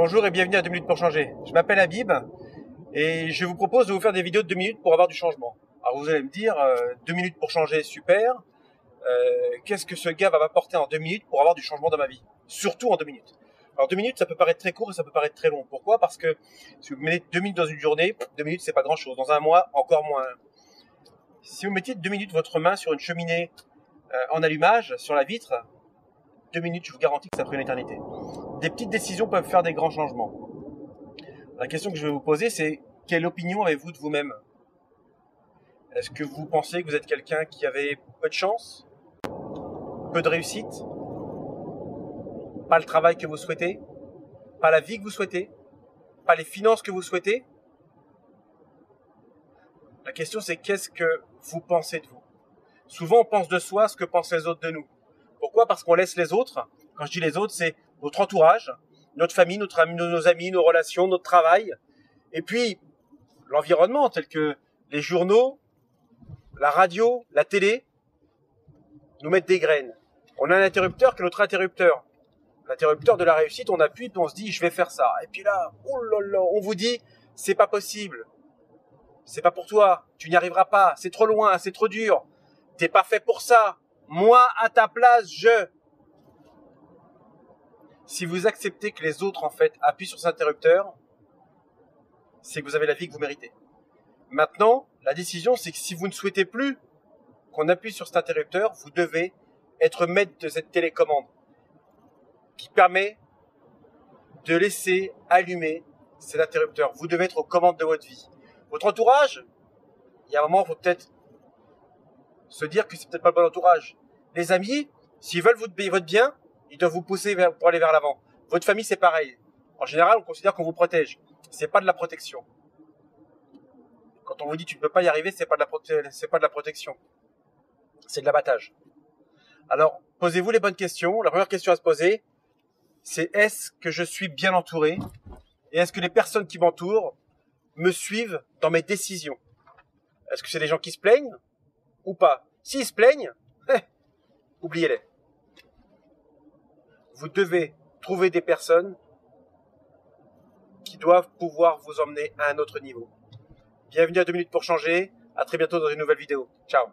Bonjour et bienvenue à 2 minutes pour changer. Je m'appelle Habib et je vous propose de vous faire des vidéos de 2 minutes pour avoir du changement. Alors vous allez me dire, 2 minutes pour changer, super. Qu'est-ce que ce gars va m'apporter en 2 minutes pour avoir du changement dans ma vie? Surtout en 2 minutes. Alors 2 minutes, ça peut paraître très court et ça peut paraître très long. Pourquoi? Parce que si vous mettez 2 minutes dans une journée, 2 minutes c'est pas grand chose. Dans un mois, encore moins. Si vous mettez 2 minutes votre main sur une cheminée en allumage, sur la vitre, 2 minutes, je vous garantis que ça prend une éternité. Des petites décisions peuvent faire des grands changements. La question que je vais vous poser, c'est quelle opinion avez-vous de vous-même? Est-ce que vous pensez que vous êtes quelqu'un qui avait peu de chance, peu de réussite, pas le travail que vous souhaitez, pas la vie que vous souhaitez, pas les finances que vous souhaitez? La question, c'est qu'est-ce que vous pensez de vous? Souvent, on pense de soi ce que pensent les autres de nous. Pourquoi? Parce qu'on laisse les autres. Quand je dis les autres, c'est notre entourage, notre famille, nos amis, nos relations, notre travail. Et puis, l'environnement, tel que les journaux, la radio, la télé, nous mettent des graines. On a un interrupteur qui est notre interrupteur. L'interrupteur de la réussite, on appuie, puis on se dit, je vais faire ça. Et puis là, oh là là, on vous dit, c'est pas possible. C'est pas pour toi. Tu n'y arriveras pas. C'est trop loin, c'est trop dur. T'es pas fait pour ça. Moi, à ta place, Si vous acceptez que les autres, en fait, appuient sur cet interrupteur, c'est que vous avez la vie que vous méritez. Maintenant, la décision, c'est que si vous ne souhaitez plus qu'on appuie sur cet interrupteur, vous devez être maître de cette télécommande qui permet de laisser allumer cet interrupteur. Vous devez être aux commandes de votre vie. Votre entourage, il y a un moment, il faut peut-être se dire que c'est peut-être pas le bon entourage. Les amis, s'ils veulent votre bien, ils doivent vous pousser pour aller vers l'avant. Votre famille, c'est pareil. En général, on considère qu'on vous protège. C'est pas de la protection. Quand on vous dit tu ne peux pas y arriver, c'est pas de la protection. C'est de l'abattage. Alors, posez-vous les bonnes questions. La première question à se poser, c'est est-ce que je suis bien entouré? Et est-ce que les personnes qui m'entourent me suivent dans mes décisions? Est-ce que c'est des gens qui se plaignent ou pas? S'ils se plaignent, oubliez-les. Vous devez trouver des personnes qui doivent pouvoir vous emmener à un autre niveau. Bienvenue à 2 minutes pour changer. À très bientôt dans une nouvelle vidéo. Ciao.